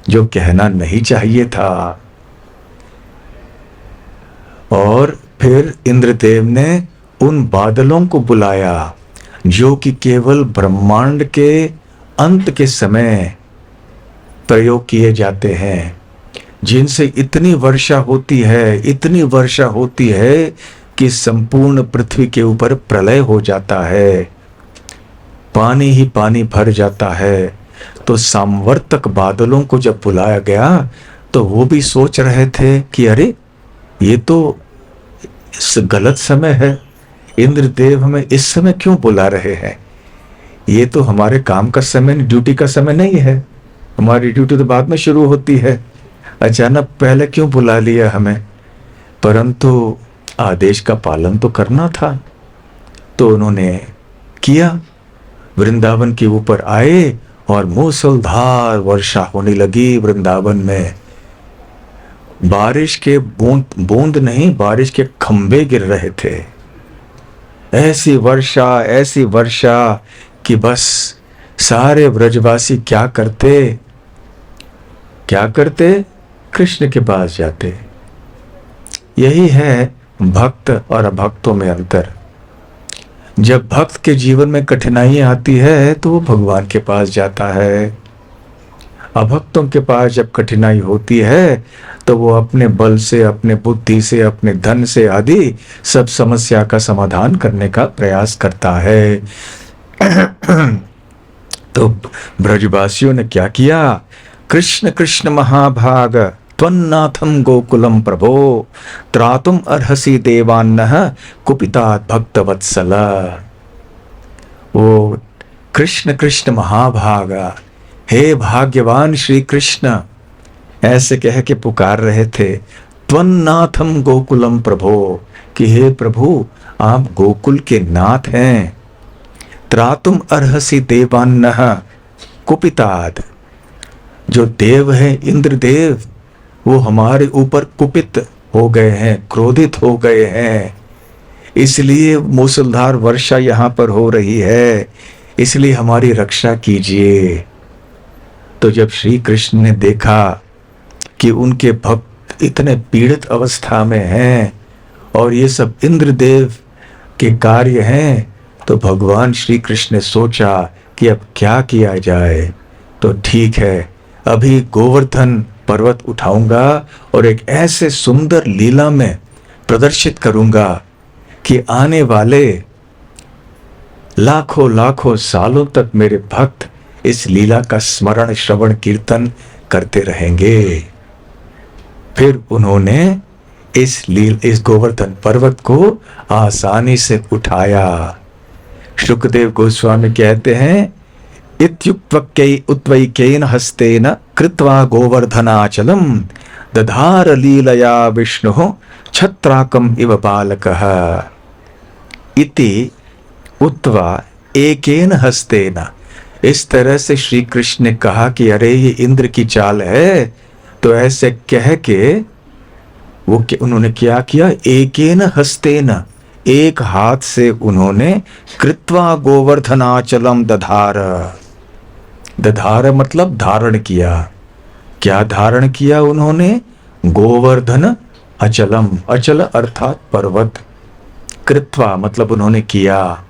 जो कहना नहीं चाहिए था। और फिर इंद्रदेव ने उन बादलों को बुलाया जो कि केवल ब्रह्मांड के अंत के समय प्रयोग किए जाते हैं, जिनसे इतनी वर्षा होती है, इतनी वर्षा होती है कि संपूर्ण पृथ्वी के ऊपर प्रलय हो जाता है, पानी ही पानी भर जाता है। तो सामवर्तक बादलों को जब बुलाया गया तो वो भी सोच रहे थे कि अरे ये तो गलत समय है, इंद्रदेव हमें इस समय क्यों बुला रहे हैं? ये तो हमारे काम का समय, ड्यूटी का समय नहीं है। हमारी ड्यूटी तो बाद में शुरू होती है, अचानक पहले क्यों बुला लिया हमें? परंतु आदेश का पालन तो करना था, तो उन्होंने किया। वृंदावन के ऊपर आए और मूसलधार वर्षा होने लगी वृंदावन में। बारिश के बूंद बूंद नहीं, बारिश के खंभे गिर रहे थे। ऐसी वर्षा कि बस सारे ब्रजवासी क्या करते, कृष्ण के पास जाते। यही है भक्त और अभक्तों में अंतर। जब भक्त के जीवन में कठिनाइयां आती है तो वो भगवान के पास जाता है। अभक्तों के पास जब कठिनाई होती है तो वो अपने बल से, अपने बुद्धि से, अपने धन से आदि सब समस्या का समाधान करने का प्रयास करता है। तो ब्रजवासियों ने क्या किया? कृष्ण कृष्ण महाभाग त्वन्नाथम गोकुलम प्रभो त्रातुम अर्हसि देवान्नः कुपितात् भक्तवत्सल। वो कृष्ण कृष्ण महाभागा, हे भाग्यवान श्री कृष्ण, ऐसे कह के पुकार रहे थे। त्वन्नाथम गोकुलम प्रभो, कि हे प्रभु आप गोकुल के नाथ हैं। त्रातुम अर्हसि देवान्नः कुपितात्, जो देव हैं इंद्रदेव, वो हमारे ऊपर कुपित हो गए हैं, क्रोधित हो गए हैं, इसलिए मूसलधार वर्षा यहाँ पर हो रही है, इसलिए हमारी रक्षा कीजिए। तो जब श्री कृष्ण ने देखा कि उनके भक्त इतने पीड़ित अवस्था में हैं और ये सब इंद्रदेव के कार्य हैं, तो भगवान श्री कृष्ण ने सोचा कि अब क्या किया जाए। तो ठीक है, अभी गोवर्धन पर्वत उठाऊंगा और एक ऐसे सुंदर लीला में प्रदर्शित करूंगा कि आने वाले लाखों सालों तक मेरे भक्त इस लीला का स्मरण, श्रवण, कीर्तन करते रहेंगे। फिर उन्होंने इस गोवर्धन पर्वत को आसानी से उठाया। शुकदेव गोस्वामी कहते हैं, उत्वैकेन हस्तेन कृत्वा गोवर्धनाचलम दधार लीलया विष्णु छत्राकम इव बालकः। इति उत्वा एकेन हस्तेन, इस तरह से श्री कृष्ण ने कहा कि अरे ये इंद्र की चाल है। तो ऐसे कह के उन्होंने क्या किया? एकेन हस्तेन, एक हाथ से उन्होंने कृत्वा गोवर्धनाचलम दधार, दधार मतलब धारण किया। क्या धारण किया उन्होंने? गोवर्धन अचलम, अचल अर्थात पर्वत, कृत्वा मतलब उन्होंने किया।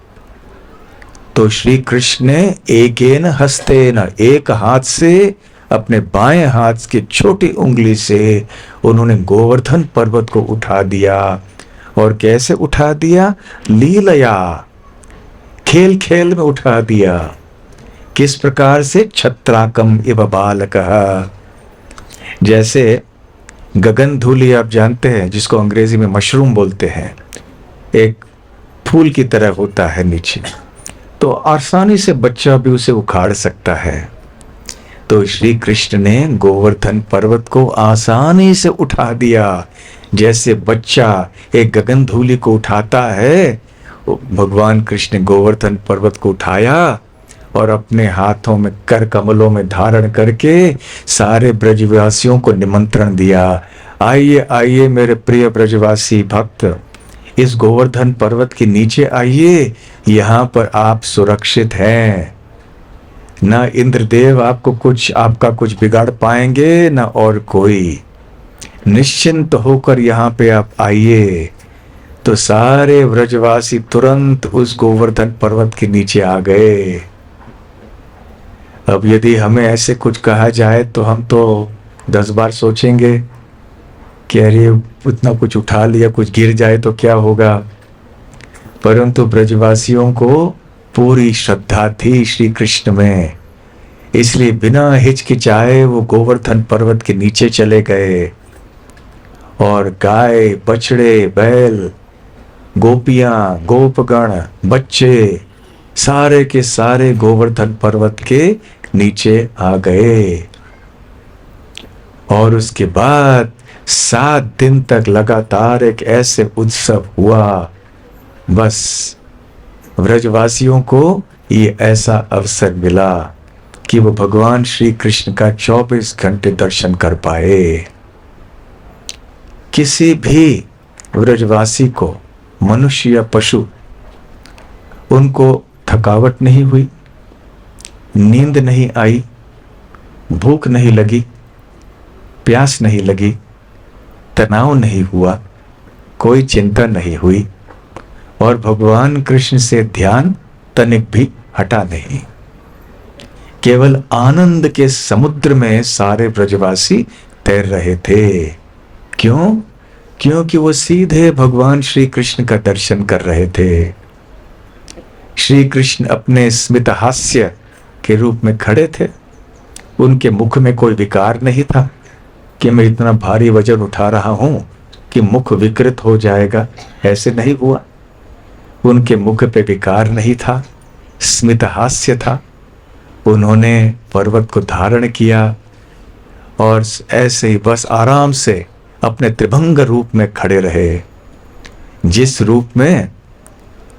तो श्री कृष्ण ने एकेन हस्तेन, एक हाथ से, अपने बाएं हाथ की छोटी उंगली से उन्होंने गोवर्धन पर्वत को उठा दिया। और कैसे उठा दिया? लीलया, खेल खेल में उठा दिया। किस प्रकार से? छत्राकम इव बालकः, जैसे गगनधूली आप जानते हैं, जिसको अंग्रेजी में मशरूम बोलते हैं, एक फूल की तरह होता है नीचे, तो आसानी से बच्चा भी उसे उखाड़ सकता है। तो श्री कृष्ण ने गोवर्धन पर्वत को आसानी से उठा दिया, जैसे बच्चा एक गगनधूली को उठाता है। भगवान कृष्ण ने गोवर्धन पर्वत को उठाया और अपने हाथों में, कर कमलों में धारण करके सारे ब्रजवासियों को निमंत्रण दिया, आइए आइए मेरे प्रिय ब्रजवासी भक्त, इस गोवर्धन पर्वत के नीचे आइए, यहाँ पर आप सुरक्षित हैं। ना इंद्रदेव आपका कुछ बिगाड़ पाएंगे, ना और कोई। निश्चिंत होकर यहाँ पे आप आइए। तो सारे ब्रजवासी तुरंत उस गोवर्धन पर्वत के नीचे आ गए। अब यदि हमें ऐसे कुछ कहा जाए तो हम तो 10 बार सोचेंगे कि अरे उतना कुछ उठा लिया, कुछ गिर जाए तो क्या होगा। परंतु ब्रजवासियों को पूरी श्रद्धा थी श्री कृष्ण में, इसलिए बिना हिचकिचाए वो गोवर्धन पर्वत के नीचे चले गए। और गाय, बछड़े, बैल, गोपियां, गोपगण, बच्चे, सारे के सारे गोवर्धन पर्वत के नीचे आ गए। और उसके बाद 7 दिन तक लगातार एक ऐसे उत्सव हुआ। बस ब्रजवासियों को ये ऐसा अवसर मिला कि वो भगवान श्री कृष्ण का 24 घंटे दर्शन कर पाए। किसी भी व्रजवासी को, मनुष्य या पशु, उनको थकावट नहीं हुई, नींद नहीं आई, भूख नहीं लगी, प्यास नहीं लगी, तनाव नहीं हुआ, कोई चिंता नहीं हुई, और भगवान कृष्ण से ध्यान तनिक भी हटा नहीं। केवल आनंद के समुद्र में सारे ब्रजवासी तैर रहे थे। क्यों? क्योंकि वो सीधे भगवान श्री कृष्ण का दर्शन कर रहे थे। श्री कृष्ण अपने स्मित हास्य के रूप में खड़े थे। उनके मुख में कोई विकार नहीं था कि मैं इतना भारी वजन उठा रहा हूं कि मुख विकृत हो जाएगा, ऐसे नहीं हुआ। उनके मुख पे विकार नहीं था, स्मित हास्य था। उन्होंने पर्वत को धारण किया और ऐसे ही बस आराम से अपने त्रिभंग रूप में खड़े रहे, जिस रूप में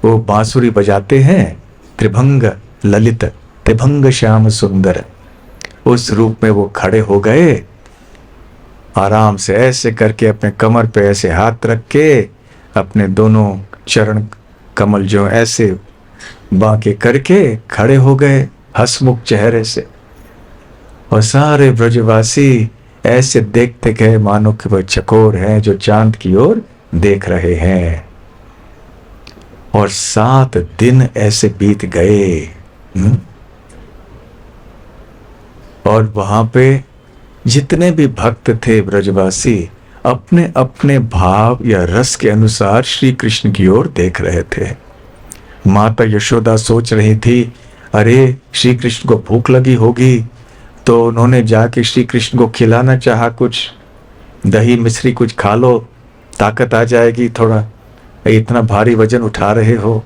वो बांसुरी बजाते हैं, त्रिभंग ललित, त्रिभंग श्याम सुंदर, उस रूप में वो खड़े हो गए। आराम से ऐसे करके अपने कमर पे ऐसे हाथ रख के अपने दोनों चरण कमल जो ऐसे बांके करके खड़े हो गए हंसमुख चेहरे से। और सारे ब्रजवासी ऐसे देखते गए मानो कि वह चकोर हैं जो चांद की ओर देख रहे हैं। और 7 दिन ऐसे बीत गए। और वहां पे जितने भी भक्त थे ब्रजवासी अपने अपने भाव या रस के अनुसार श्री कृष्ण की ओर देख रहे थे। माता यशोदा सोच रही थी, अरे श्री कृष्ण को भूख लगी होगी, तो उन्होंने जाके श्री कृष्ण को खिलाना चाहा, कुछ दही मिश्री कुछ खा लो, ताकत आ जाएगी, थोड़ा इतना भारी वजन उठा रहे हो।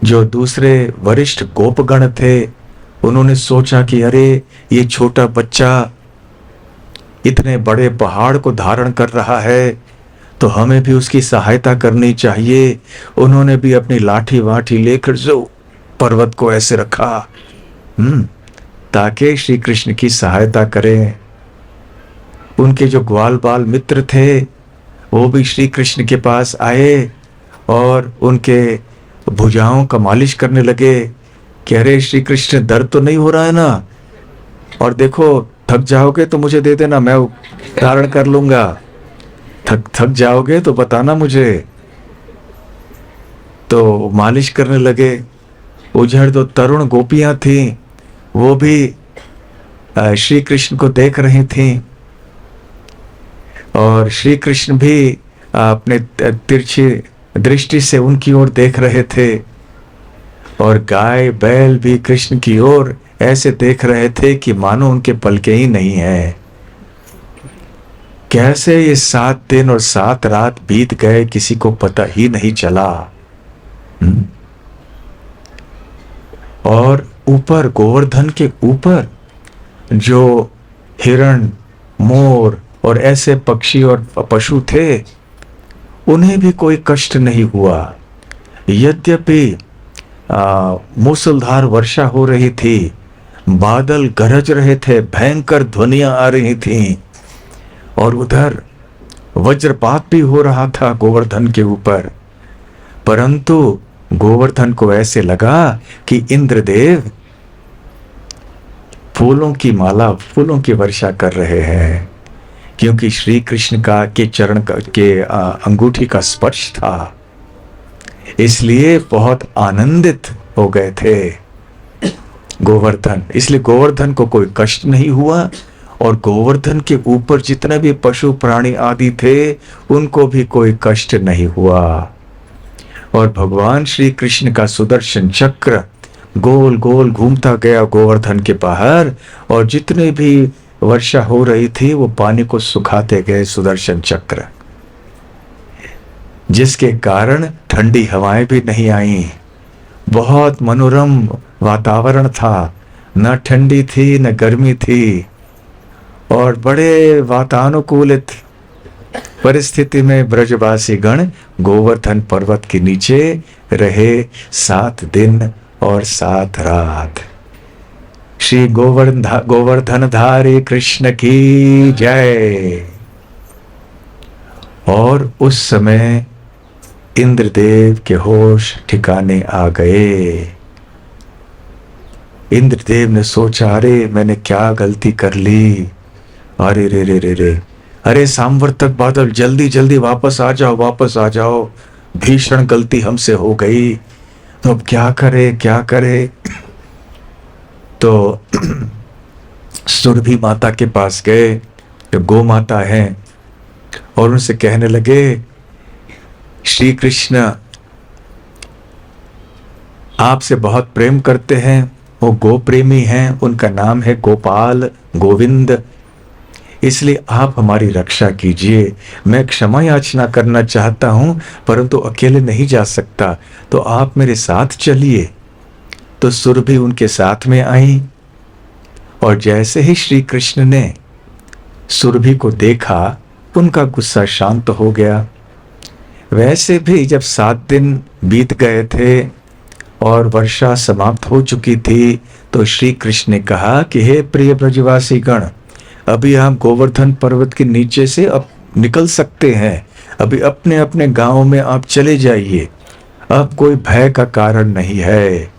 जो दूसरे वरिष्ठ गोपगण थे उन्होंने सोचा कि अरे ये छोटा बच्चा इतने बड़े पहाड़ को धारण कर रहा है, तो हमें भी उसकी सहायता करनी चाहिए। उन्होंने भी अपनी लाठी वाठी लेकर जो पर्वत को ऐसे रखा ताकि श्री कृष्ण की सहायता करें। उनके जो ग्वाल बाल मित्र थे वो भी श्री कृष्ण के पास आए और उनके भुजाओं का मालिश करने लगे कि अरे श्री कृष्ण, दर्द तो नहीं हो रहा है ना, और देखो थक जाओगे तो मुझे दे देना, मैं धारण कर लूंगा। थक जाओगे तो बताना मुझे। तो मालिश करने लगे। उधर तो तरुण गोपियां थीं, वो भी श्री कृष्ण को देख रही थीं, और श्री कृष्ण भी अपने तिरछी दृष्टि से उनकी ओर देख रहे थे। और गाय बैल भी कृष्ण की ओर ऐसे देख रहे थे कि मानो उनके पलके ही नहीं है। कैसे ये 7 दिन और 7 रात बीत गए किसी को पता ही नहीं चला। और ऊपर गोवर्धन के ऊपर जो हिरण, मोर और ऐसे पक्षी और पशु थे उन्हें भी कोई कष्ट नहीं हुआ। यद्यपि मूसलधार वर्षा हो रही थी, बादल गरज रहे थे, भयंकर ध्वनियां आ रही थीं, और उधर वज्रपात भी हो रहा था गोवर्धन के ऊपर, परंतु गोवर्धन को ऐसे लगा कि इंद्रदेव फूलों की माला, फूलों की वर्षा कर रहे हैं, क्योंकि श्री कृष्ण का के चरण के अंगूठी का स्पर्श था, इसलिए बहुत आनंदित हो गए थे गोवर्धन। इसलिए गोवर्धन को कोई कष्ट नहीं हुआ, और गोवर्धन के ऊपर जितने भी पशु प्राणी आदि थे उनको भी कोई कष्ट नहीं हुआ। और भगवान श्री कृष्ण का सुदर्शन चक्र गोल गोल घूमता गया गोवर्धन के बाहर, और जितने भी वर्षा हो रही थी वो पानी को सुखाते गए सुदर्शन चक्र, जिसके कारण ठंडी हवाएं भी नहीं आई। बहुत मनोरम वातावरण था, न ठंडी थी न गर्मी थी, और बड़े वातानुकूलित परिस्थिति में ब्रजवासी गण गोवर्धन पर्वत के नीचे रहे 7 दिन और 7 रात। श्री गोवर्धन धारी कृष्ण की जय। और उस समय इंद्रदेव के होश ठिकाने आ गए। इंद्रदेव ने सोचा, अरे मैंने क्या गलती कर ली, अरे रे रे रे रे, अरे सांवर्तक बादल जल्दी जल्दी वापस आ जाओ, वापस आ जाओ, भीषण गलती हमसे हो गई, तो अब क्या करे क्या करे। तो सुरभि माता के पास गए, जो गो माता है, और उनसे कहने लगे, श्री कृष्ण आपसे बहुत प्रेम करते हैं, वो गो प्रेमी हैं, उनका नाम है गोपाल गोविंद, इसलिए आप हमारी रक्षा कीजिए। मैं क्षमा याचना करना चाहता हूं, परंतु अकेले नहीं जा सकता, तो आप मेरे साथ चलिए। तो सुरभि उनके साथ में आई, और जैसे ही श्री कृष्ण ने सुरभि को देखा, उनका गुस्सा शांत हो गया। वैसे भी जब 7 दिन बीत गए थे और वर्षा समाप्त हो चुकी थी, तो श्री कृष्ण ने कहा कि हे प्रिय ब्रजवासी गण, अभी आप गोवर्धन पर्वत के नीचे से अब निकल सकते हैं, अभी अपने अपने गांव में आप चले जाइए, अब कोई भय का कारण नहीं है।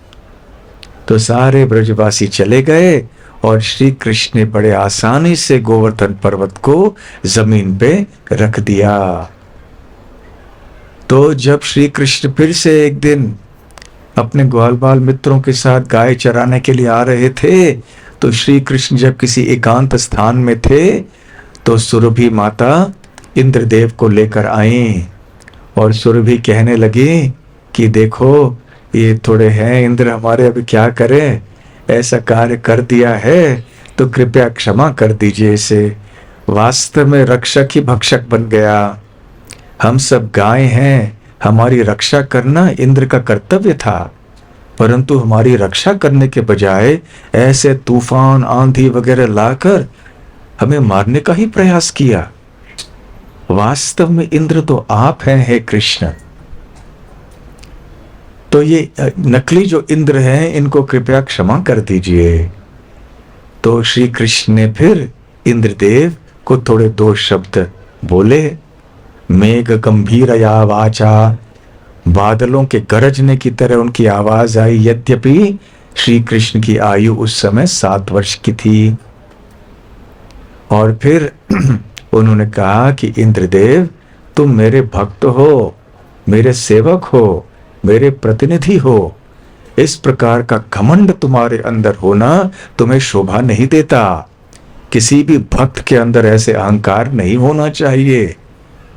तो सारे ब्रजवासी चले गए, और श्री कृष्ण ने बड़े आसानी से गोवर्धन पर्वत को जमीन पे रख दिया। तो जब श्री कृष्ण फिर से एक दिन अपने ग्वाल बाल मित्रों के साथ गाय चराने के लिए आ रहे थे, तो श्री कृष्ण जब किसी एकांत स्थान में थे, तो सुरभि माता इंद्रदेव को लेकर आई, और सुरभि कहने लगी कि देखो ये थोड़े हैं इंद्र हमारे, अभी क्या करें, ऐसा कार्य कर दिया है तो कृपया क्षमा कर दीजिए इसे, वास्तव में रक्षक ही भक्षक बन गया, हम सब गाय हैं, हमारी रक्षा करना इंद्र का कर्तव्य था, परंतु हमारी रक्षा करने के बजाय ऐसे तूफान आंधी वगैरह लाकर हमें मारने का ही प्रयास किया। वास्तव में इंद्र तो आप हैं, हे कृष्ण। तो ये नकली जो इंद्र हैं, इनको कृपया क्षमा कर दीजिए। तो श्री कृष्ण ने फिर इंद्रदेव को थोड़े 2 शब्द बोले। मेघ गंभीरया वाचा, बादलों के गरजने की तरह उनकी आवाज आई। यद्यपि श्री कृष्ण की आयु उस समय 7 वर्ष की थी। और फिर उन्होंने कहा कि इंद्रदेव, तुम मेरे भक्त हो, मेरे सेवक हो, मेरे प्रतिनिधि हो, इस प्रकार का घमंड तुम्हारे अंदर होना तुम्हें शोभा नहीं देता। किसी भी भक्त के अंदर ऐसे अहंकार नहीं होना चाहिए,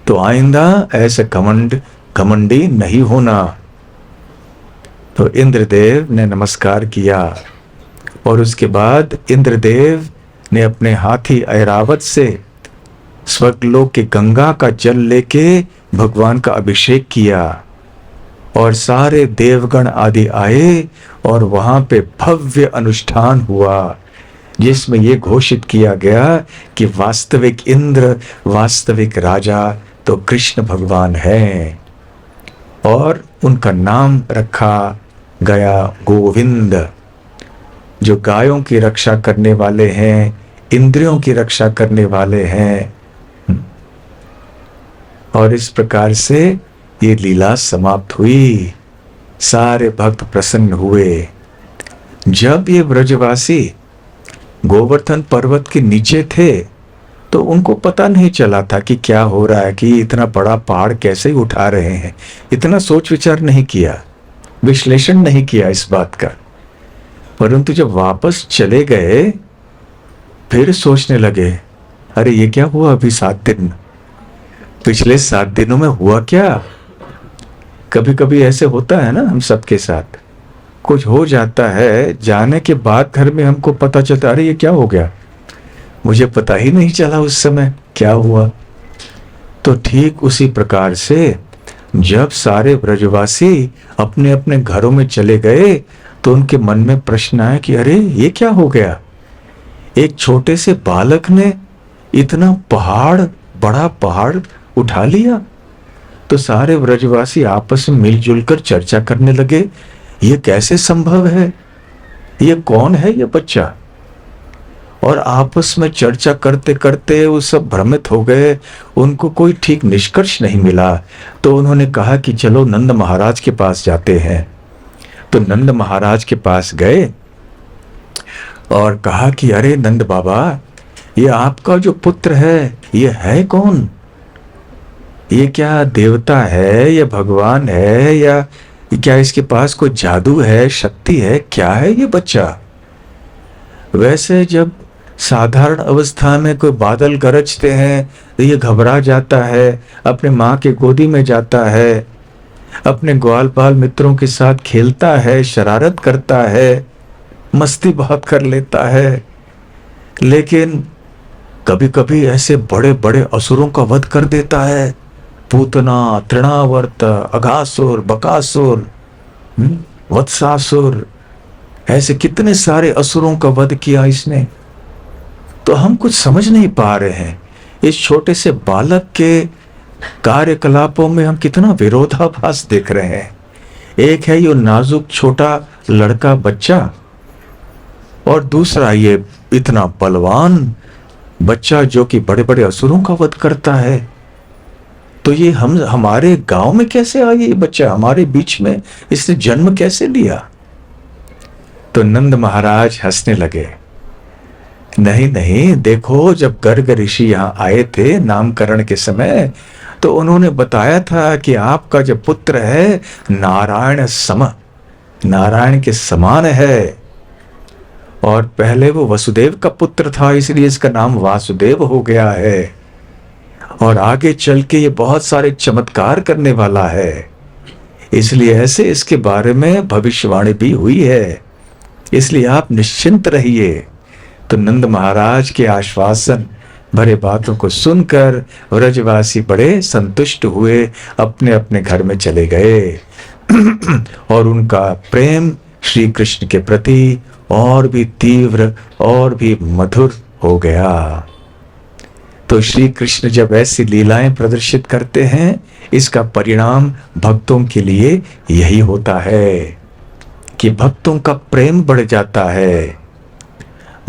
तो आइंदा ऐसे घमंडी नहीं होना। तो इंद्रदेव ने नमस्कार किया, और उसके बाद इंद्रदेव ने अपने हाथी ऐरावत से स्वर्गलोक के गंगा का जल लेके भगवान का अभिषेक किया, और सारे देवगण आदि आए, और वहां पे भव्य अनुष्ठान हुआ, जिसमें यह घोषित किया गया कि वास्तविक इंद्र, वास्तविक राजा तो कृष्ण भगवान है। और उनका नाम रखा गया गोविंद, जो गायों की रक्षा करने वाले हैं, इंद्रियों की रक्षा करने वाले हैं। और इस प्रकार से ये लीला समाप्त हुई। सारे भक्त प्रसन्न हुए। जब ये ब्रजवासी गोवर्धन पर्वत के नीचे थे, तो उनको पता नहीं चला था कि क्या हो रहा है, कि इतना बड़ा पहाड़ कैसे उठा रहे हैं। इतना सोच विचार नहीं किया, विश्लेषण नहीं किया इस बात का। परंतु जब वापस चले गए, फिर सोचने लगे, अरे ये क्या हुआ अभी 7 दिन, पिछले 7 दिनों में हुआ क्या। कभी कभी ऐसे होता है ना, हम सबके साथ कुछ हो जाता है, जाने के बाद घर में हमको पता चलता, अरे ये क्या हो गया, मुझे पता ही नहीं चला उस समय क्या हुआ। तो ठीक उसी प्रकार से जब सारे ब्रजवासी अपने अपने घरों में चले गए, तो उनके मन में प्रश्न आया कि अरे ये क्या हो गया, एक छोटे से बालक ने इतना बड़ा पहाड़ उठा लिया। तो सारे ब्रजवासी आपस में मिलजुल कर चर्चा करने लगे, ये कैसे संभव है, ये कौन है ये बच्चा? और आपस में चर्चा करते करते वो सब भ्रमित हो गए, उनको कोई ठीक निष्कर्ष नहीं मिला। तो उन्होंने कहा कि चलो नंद महाराज के पास जाते हैं। तो नंद महाराज के पास गए और कहा कि अरे नंद बाबा, ये आपका जो पुत्र है ये है कौन? ये क्या देवता है या भगवान है या क्या इसके पास कोई जादू है, शक्ति है, क्या है ये बच्चा? वैसे जब साधारण अवस्था में कोई बादल गरजते हैं तो ये घबरा जाता है, अपने माँ के गोदी में जाता है, अपने ग्वाल बाल मित्रों के साथ खेलता है, शरारत करता है, मस्ती बहुत कर लेता है। लेकिन कभी कभी ऐसे बड़े बड़े असुरों का वध कर देता है, पूतना, तृणावर्त, अघासुर, बकासुर, वत्सासुर, ऐसे कितने सारे असुरों का वध किया इसने। तो हम कुछ समझ नहीं पा रहे हैं, इस छोटे से बालक के कार्यकलापों में हम कितना विरोधाभास देख रहे हैं। एक है ये नाजुक छोटा लड़का बच्चा, और दूसरा ये इतना बलवान बच्चा जो कि बड़े बड़े असुरों का वध करता है। तो ये हमारे गांव में कैसे आ गया ये बच्चा, हमारे बीच में इसने जन्म कैसे लिया? तो नंद महाराज हंसने लगे। नहीं नहीं, देखो, जब गर्ग ऋषि यहाँ आए थे नामकरण के समय, तो उन्होंने बताया था कि आपका जो पुत्र है नारायण नारायण के समान है। और पहले वो वसुदेव का पुत्र था, इसलिए इसका नाम वासुदेव हो गया है। और आगे चल के ये बहुत सारे चमत्कार करने वाला है, इसलिए ऐसे इसके बारे में भविष्यवाणी भी हुई है, इसलिए आप निश्चिंत रहिए। तो नंद महाराज के आश्वासन भरे बातों को सुनकर व्रजवासी बड़े संतुष्ट हुए, अपने अपने घर में चले गए। और उनका प्रेम श्री कृष्ण के प्रति और भी तीव्र और भी मधुर हो गया। तो श्री कृष्ण जब ऐसी लीलाएं प्रदर्शित करते हैं, इसका परिणाम भक्तों के लिए यही होता है कि भक्तों का प्रेम बढ़ जाता है,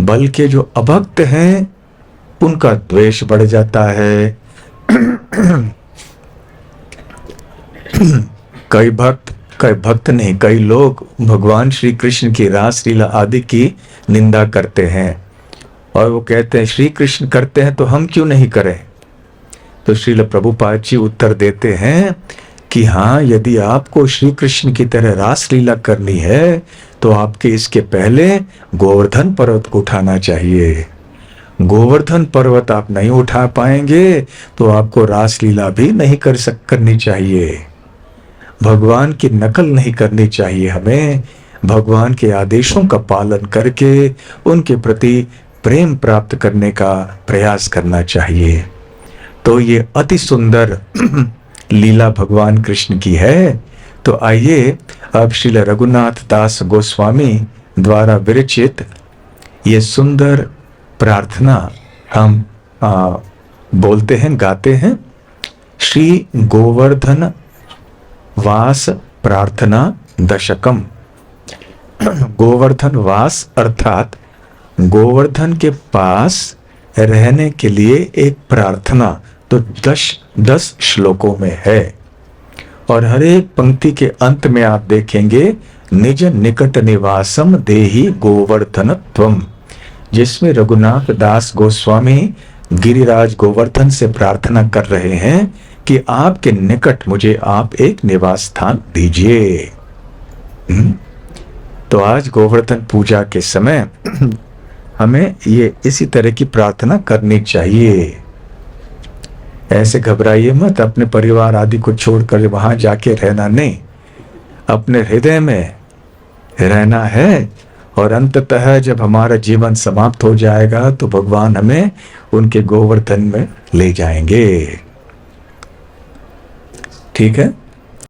बल्कि जो अभक्त हैं उनका द्वेष बढ़ जाता है। कई भक्त नहीं, कई लोग भगवान श्री कृष्ण की रास लीला आदि की निंदा करते हैं और वो कहते हैं श्री कृष्ण करते हैं तो हम क्यों नहीं करें। तो श्रील प्रभुपाद जी उत्तर देते हैं कि हाँ, यदि आपको श्री कृष्ण की तरह रास लीला करनी है तो आपके इसके पहले गोवर्धन पर्वत को उठाना चाहिए। गोवर्धन पर्वत आप नहीं उठा पाएंगे तो आपको रास लीला भी नहीं करनी चाहिए। भगवान की नकल नहीं करनी चाहिए, हमें भगवान के आदेशों का पालन करके उनके प्रति प्रेम प्राप्त करने का प्रयास करना चाहिए। तो ये अति सुंदर लीला भगवान कृष्ण की है। तो आइए अब श्रील रघुनाथ दास गोस्वामी द्वारा विरचित ये सुंदर प्रार्थना हम बोलते हैं, गाते हैं। श्री गोवर्धन वास प्रार्थना दशकम। गोवर्धन वास अर्थात गोवर्धन के पास रहने के लिए एक प्रार्थना तो 10 श्लोकों में है, और हर एक पंक्ति के अंत में आप देखेंगे निज निकट निवासम देहि गोवर्धन त्वम, जिसमें रघुनाथ दास गोस्वामी गिरिराज गोवर्धन से प्रार्थना कर रहे हैं कि आपके निकट मुझे आप एक निवास स्थान दीजिए। तो आज गोवर्धन पूजा के समय हमें ये इसी तरह की प्रार्थना करनी चाहिए। ऐसे घबराइए मत, अपने परिवार आदि को छोड़कर वहां जाके रहना नहीं, अपने हृदय में रहना है। और अंततः जब हमारा जीवन समाप्त हो जाएगा तो भगवान हमें उनके गोवर्धन में ले जाएंगे। ठीक है।